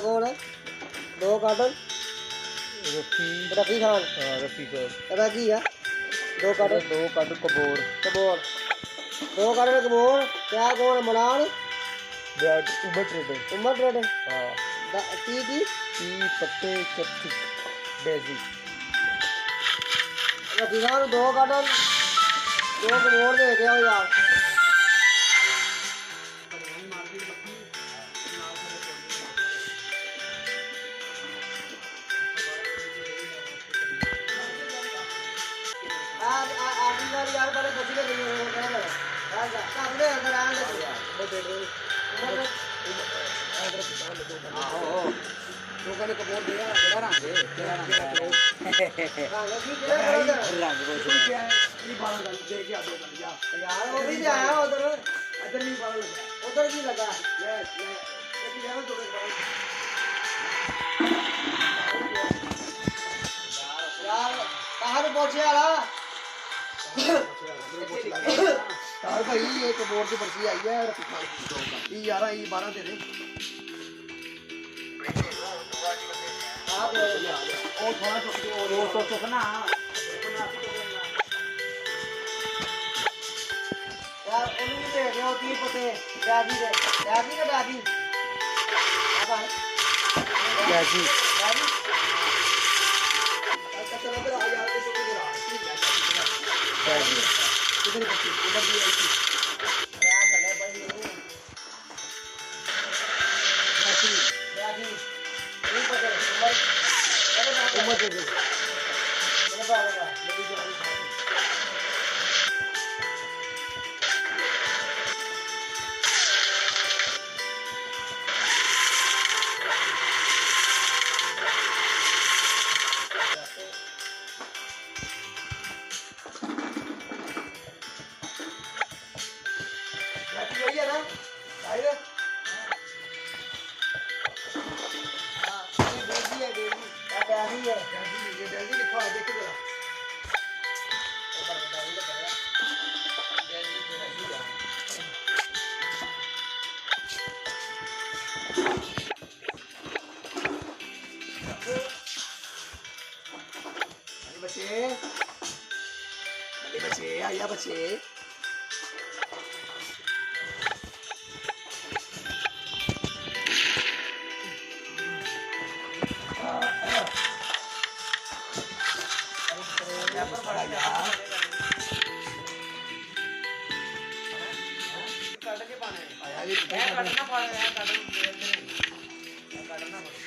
कौन है? दो कार्टन रफी खान। रफी खान ਇਹਦਾ ਕੀ ਆ? दो कार्टन कबोर दो कार्टन कबोर। क्या कौन है? मनान उमर ट्रेडिंग उमर ट्रेडिंग। हाँ की पत्ते चपचिक डेजी रफी खान दो कार्टन दो कबोर दे के आओ यार। यार पहले बची के नहीं हो कहना लगा यार दे अगर आ ले यार वो दे दो आओ दो का कबोर दे यार बड़ा रंग दे तेरा रंग को क्या है ये बाल दे के आ दो जा यार वो भी आया उधर इधर नहीं बाल लगा उधर भी लगा यस ये यार तो यार कहां पे पहुंचे आला यार भाई ये कबोर की पर्ची आई है ये 11 ये 12 दे दे और थोड़ा सा चुकना यार उन्हें दे दे और 30 पते दादी दे दादी का दादी अब डेजी चलो तो आ यार इसको बुला डेजी इधर भी आई थी यार चले भाई दादी ये पकड़ उमर दे दे मेरे बाबा का मेरी जान है ना भाई हां ये बेबी है बेबी क्या डैडी है ये डैडी लिखा है देखो जरा ऊपर डैडी लिखा है डैडी डैडी बच्चे आया बच्चे काटना पड़ेगा यार काटना पड़ेगा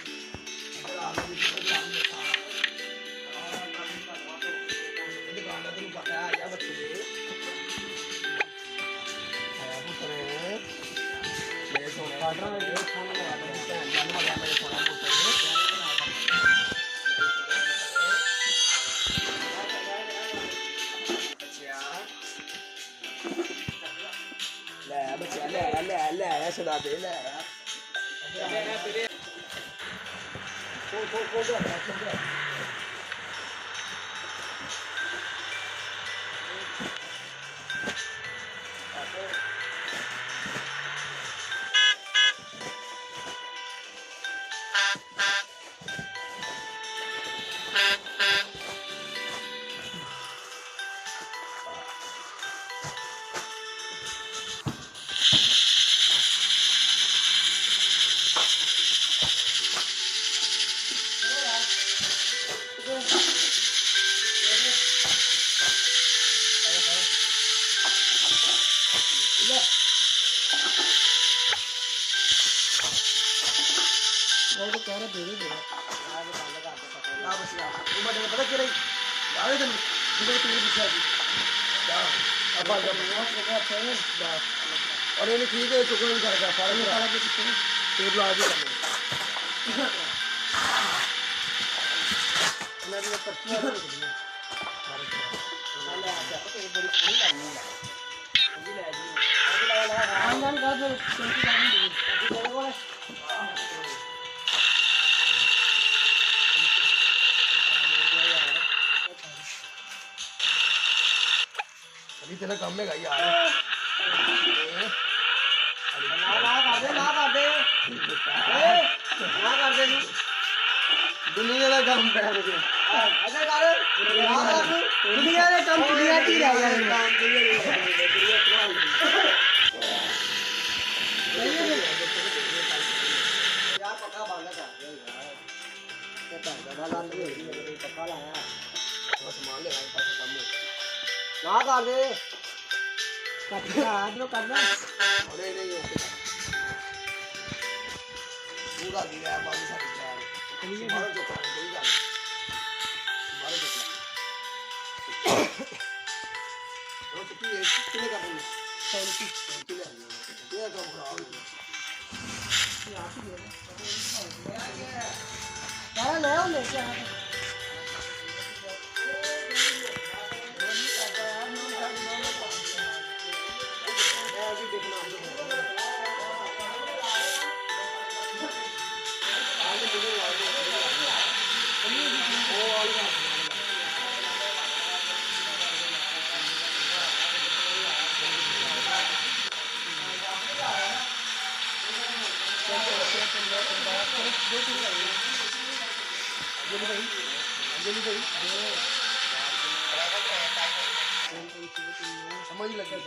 ਬਾਰਡਰ ਵਿੱਚ ਜਿਹੜਾ ਖਾਣਾ ਲਿਆ ਬੜੀ ਭੈਣ ਜਨ ਵਾਲਿਆ ਮੇਰੇ ਕੋਲ ਮੋਟਰ ਲੈ ਬੱਚਾ ਲੈ ਸਦਾ ਦੇ ਲੈ ਖੋ ਉਹ ਤਾਂ ਕਹਿ ਰਿਹਾ ਦੇ ਦੇ ਯਾਰ ਬੰਦ ਕਰ ਦੇ ਪਤਾ ਆ ਬਸ ਉਹ ਬੜੇ ਪਤਾ ਕਿਹੜੇ ਆਵੇ ਤੈਨੂੰ ਜਿਹੜੇ ਤੂੰ ਦੱਸਿਆ ਸੀ ਆਪਾਂ ਜਦ ਮੋਸ ਲਗਾ ਚਾਹੀਏ ਬਸ ਔਰ ਇਹਨੇ ਠੀਕ ਹੈ ਚੁੱਕਣ ਵੀ ਕਰਦਾ ਸਾਰਾ ਨੂੰ ਸਾਰਾ ਕੁਝ ਤੇ ਲਾ ਦੇ ਮੈਂ ਵੀ ਪਰਚੀ ਵਾਲੀ ਨਹੀਂ ਲੈ ਆ ਜਾ ਤੇ ਬੜੀ ਸੋਹਣੀ ਲੱਗਦੀ ਹੈ ਉਹ ਲੈ ਜੀ ਉਹ ਲਾ ਆਂਗਨ ਕਰ ਦੇ ਚੰਗੀ ਕਰਨੀ ਦੀ ਤੇਰੇ ਕੋਲ अभी तेरा काम में गई यार ना कर दे दुनिया का काम बैठ गया ऐसा कर दुनिया का काम दुनिया की रह गया यार पक्का बांधा कर पक्का लाया सामान ले काम ना कर दे करना अरे नहीं पूरा दिया बाबू साहब बाहर जो कर कोई गल बाहर जो वो कितनी कितने का बोल 37 ले ये तो खराब ये आप ही ले लेके आ समझ लगे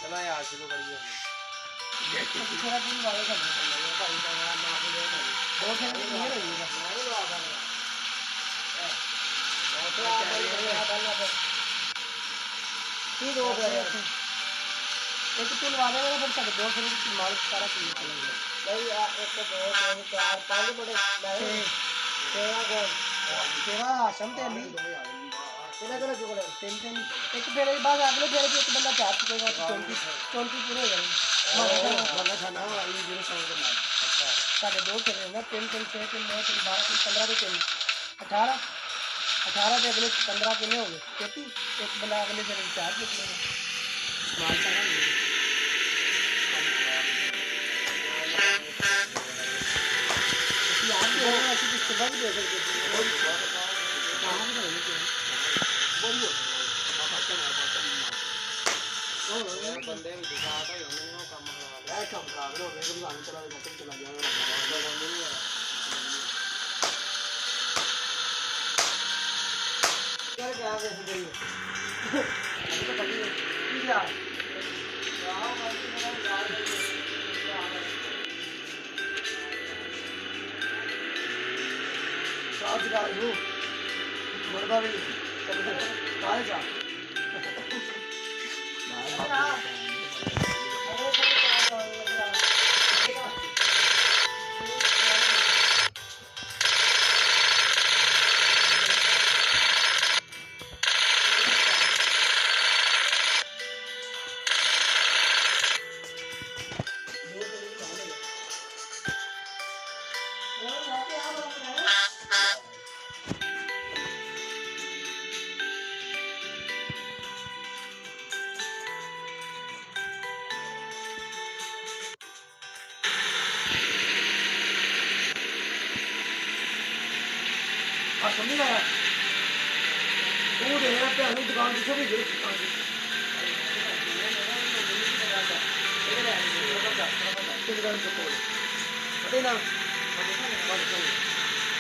चला यार शुरू करिए थोड़ा दिन वाले करना पड़ेगा भाई का ना दो खेल नहीं रहेगा मारो लो आधा ठीक हो गया एक पुल वाले वाला पर तक दो खेल मार सारा चीज चलेगा भाई एक तो दो तीन चार पांच बड़े तेरा गोल तेरा समतेली तेरा तेरा जो गोल तीन तीन एक फिर एक बार अगले फिर एक बंदा चार चुकेगा 20 पूरे हो जाएंगे बंदा खाना वाली जीरो सौ के नाम साढ़े दो खेल रहे हैं 3 3 6 3 9 3 12 3 15 के 18 18 के अगले 15 कितने हो गए 33 एक बंदा अगले फिर चार चुकेगा माल का यार तो ऐसी कुछ सुबह भी दे सकते हैं कहां से करेंगे बोलिए बंदे भी दिखाता है उन्होंने काम करा है काम करा रहे हो एकदम लाने चला गया चला गया क्या क्या कैसे करिए अभी तो पता नहीं क्या वाह भाई मेरा यार आज का रू मरदा भी चल काहे जा समझ आया तू दे भैन दुकान जिसों भी गई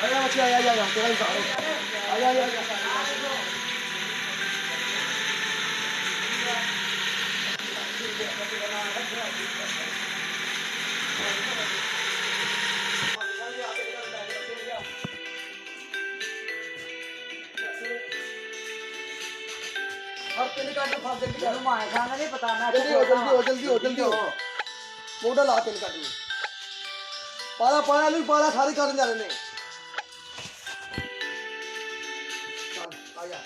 आया बच्चे आया तेरा हिसाब आया नहीं पता जल्दी हो मोटा ला तेल काट पाला सारे करने जा रहे ने चल आया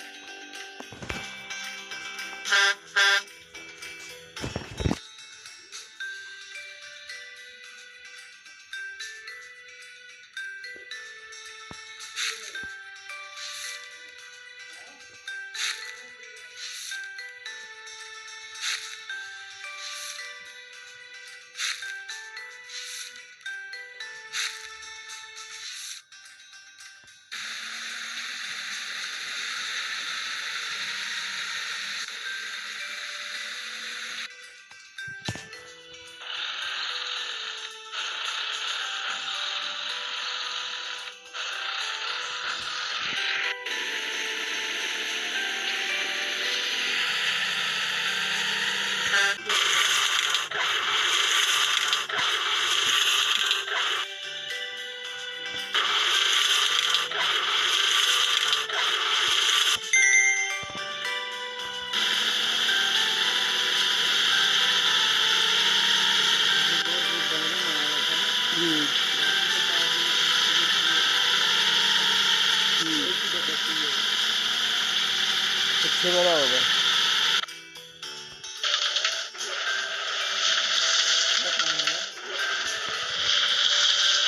अच्छे वाला होगा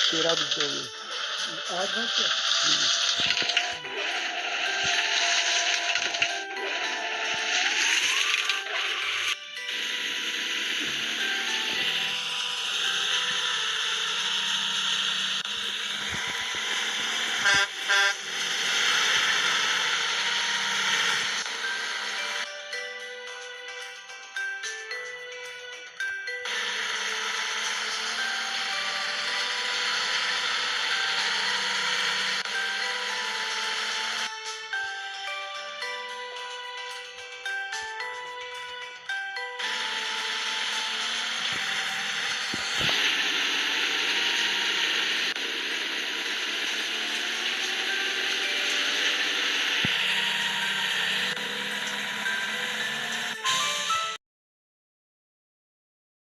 तेरा भी आज